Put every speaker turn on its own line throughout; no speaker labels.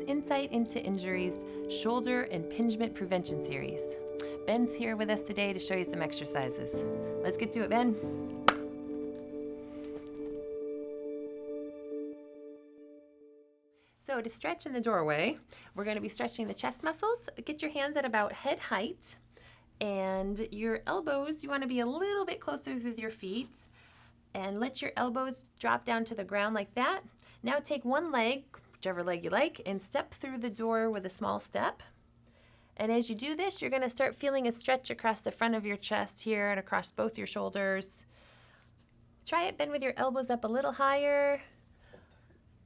Insight into Injuries Shoulder Impingement Prevention Series. Ben's here with us today to show you some exercises. Let's get to it, Ben. So to stretch in the doorway, we're going to be stretching the chest muscles. Get your hands at about head height, and your elbows, you want to be a little bit closer with your feet, and let your elbows drop down to the ground like that. Now take one leg, whichever leg you like, and step through the door with a small step. And as you do this, you're going to start feeling a stretch across the front of your chest here and across both your shoulders. Try it, bend with your elbows up a little higher.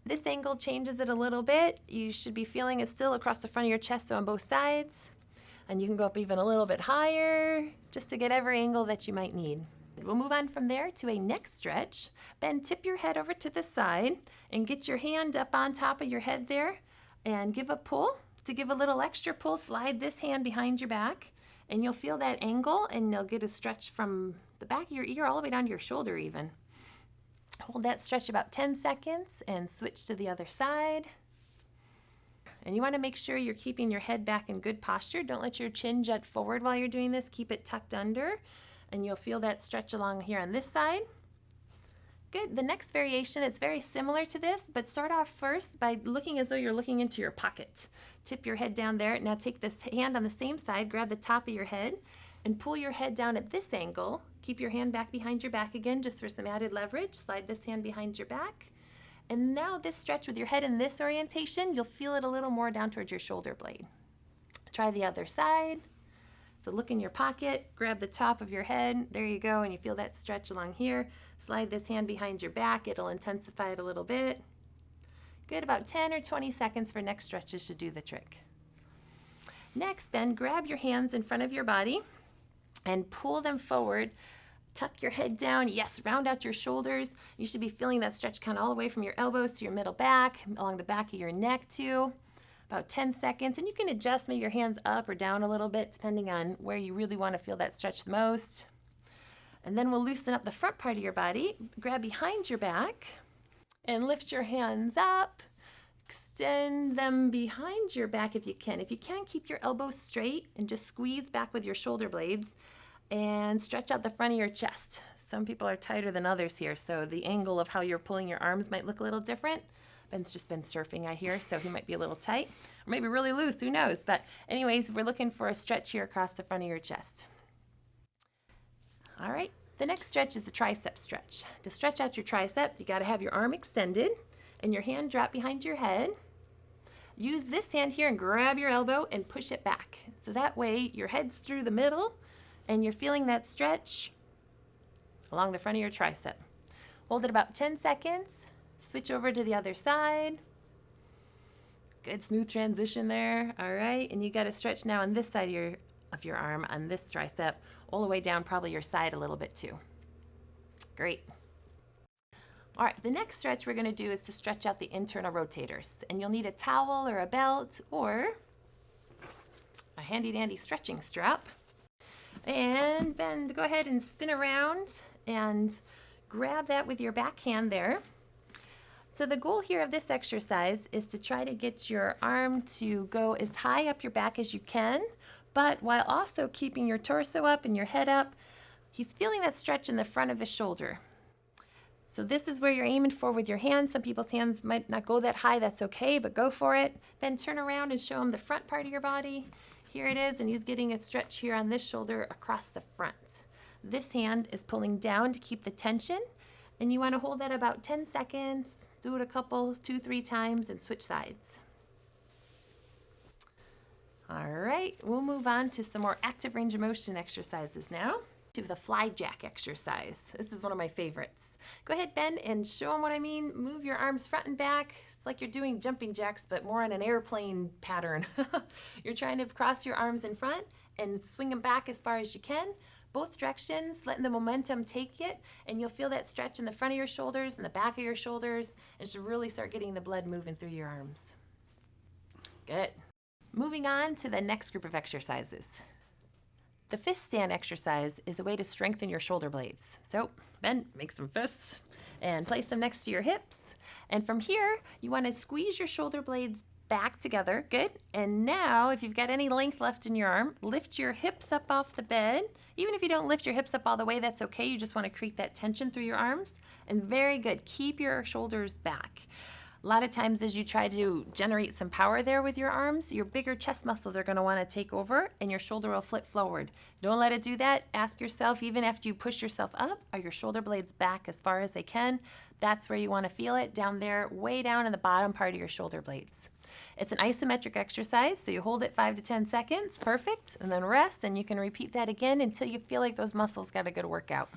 This angle changes it a little bit. You should be feeling it still across the front of your chest, so on both sides. And you can go up even a little bit higher just to get every angle that you might need. We'll move on from there to a neck stretch. Then tip your head over to the side and get your hand up on top of your head there and give a pull. To give a little extra pull, slide this hand behind your back and you'll feel that angle, and you'll get a stretch from the back of your ear all the way down to your shoulder even. Hold that stretch about 10 seconds and switch to the other side. And you want to make sure you're keeping your head back in good posture. Don't let your chin jut forward while you're doing this. Keep it tucked under, and you'll feel that stretch along here on this side. Good. The next variation, it's very similar to this, but start off first by looking as though you're looking into your pocket. Tip your head down there. Now take this hand on the same side, grab the top of your head, and pull your head down at this angle. Keep your hand back behind your back again, just for some added leverage. Slide this hand behind your back. And now this stretch with your head in this orientation, you'll feel it a little more down towards your shoulder blade. Try the other side. So look in your pocket, grab the top of your head, there you go, and you feel that stretch along here. Slide this hand behind your back, it'll intensify it a little bit. Good, about 10 or 20 seconds for neck stretches should do the trick. Next, then grab your hands in front of your body and pull them forward. Tuck your head down, yes, round out your shoulders. You should be feeling that stretch kind of all the way from your elbows to your middle back, along the back of your neck too. About 10 seconds, and you can adjust maybe your hands up or down a little bit depending on where you really want to feel that stretch the most. And then we'll loosen up the front part of your body. Grab behind your back and lift your hands up. Extend them behind your back if you can. If you can, keep your elbows straight and just squeeze back with your shoulder blades and stretch out the front of your chest. Some people are tighter than others here, so the angle of how you're pulling your arms might look a little different. Ben's just been surfing, I hear, so he might be a little tight, or maybe really loose, who knows? But anyways, we're looking for a stretch here across the front of your chest. All right, the next stretch is the tricep stretch. To stretch out your tricep, you gotta have your arm extended and your hand drop behind your head. Use this hand here and grab your elbow and push it back. So that way your head's through the middle and you're feeling that stretch along the front of your tricep. Hold it about 10 seconds. Switch over to the other side. Good, smooth transition there. All right, and you got to stretch now on this side of your arm, on this tricep, all the way down probably your side a little bit too. Great. All right, the next stretch we're going to do is to stretch out the internal rotators. And you'll need a towel or a belt or a handy dandy stretching strap. And Ben, go ahead and spin around and grab that with your back hand there. So the goal here of this exercise is to try to get your arm to go as high up your back as you can, but while also keeping your torso up and your head up. He's feeling that stretch in the front of his shoulder. So this is where you're aiming for with your hands. Some people's hands might not go that high, that's okay, but go for it. Then turn around and show him the front part of your body. Here it is, and he's getting a stretch here on this shoulder across the front. This hand is pulling down to keep the tension. And you want to hold that about 10 seconds, do it a couple, 2-3 times, and switch sides. All right, we'll move on to some more active range of motion exercises now. To the fly jack exercise. This is one of my favorites. Go ahead, Ben, and show them what I mean. Move your arms front and back. It's like you're doing jumping jacks, but more on an airplane pattern. You're trying to cross your arms in front and swing them back as far as you can. Both directions, letting the momentum take it, and you'll feel that stretch in the front of your shoulders and the back of your shoulders, and should really start getting the blood moving through your arms. Good. Moving on to the next group of exercises. The fist stand exercise is a way to strengthen your shoulder blades. So, Ben, make some fists and place them next to your hips. And from here, you want to squeeze your shoulder blades back together. Good. And now, if you've got any length left in your arm, lift your hips up off the bed. Even if you don't lift your hips up all the way, that's okay. You just want to create that tension through your arms. And very good. Keep your shoulders back. A lot of times as you try to generate some power there with your arms, your bigger chest muscles are going to want to take over and your shoulder will flip forward. Don't let it do that. Ask yourself, even after you push yourself up, are your shoulder blades back as far as they can? That's where you want to feel it, down there, way down in the bottom part of your shoulder blades. It's an isometric exercise, so you hold it 5 to 10 seconds, perfect, and then rest, and you can repeat that again until you feel like those muscles got a good workout.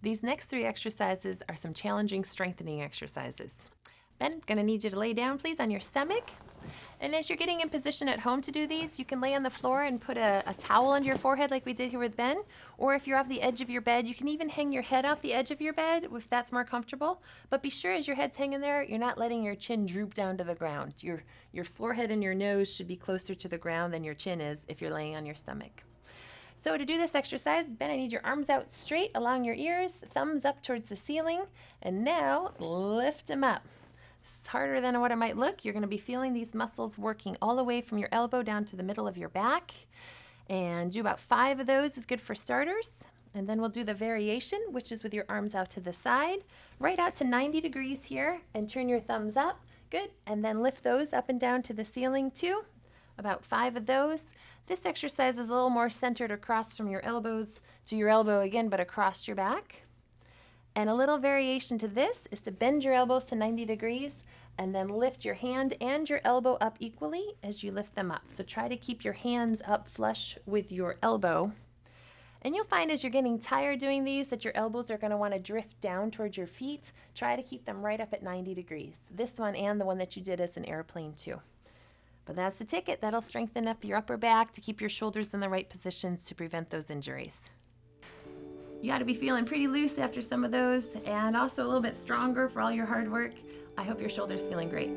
These next 3 exercises are some challenging strengthening exercises. Ben, I'm going to need you to lay down, please, on your stomach. And as you're getting in position at home to do these, you can lay on the floor and put a towel under your forehead like we did here with Ben. Or if you're off the edge of your bed, you can even hang your head off the edge of your bed if that's more comfortable. But be sure as your head's hanging there, you're not letting your chin droop down to the ground. Your forehead and your nose should be closer to the ground than your chin is if you're laying on your stomach. So to do this exercise, Ben, I need your arms out straight along your ears, thumbs up towards the ceiling, and now lift them up. It's harder than what it might look. You're going to be feeling these muscles working all the way from your elbow down to the middle of your back. And do about 5 of those is good for starters. And then we'll do the variation, which is with your arms out to the side, right out to 90 degrees here, and turn your thumbs up. Good. And then lift those up and down to the ceiling too. About 5 of those. This exercise is a little more centered across from your elbows to your elbow again, but across your back. And a little variation to this is to bend your elbows to 90 degrees and then lift your hand and your elbow up equally as you lift them up. So try to keep your hands up flush with your elbow. And you'll find as you're getting tired doing these that your elbows are going to want to drift down towards your feet. Try to keep them right up at 90 degrees. This one and the one that you did as an airplane too. But that's the ticket. That'll strengthen up your upper back to keep your shoulders in the right positions to prevent those injuries. You ought to be feeling pretty loose after some of those and also a little bit stronger for all your hard work. I hope your shoulder's feeling great.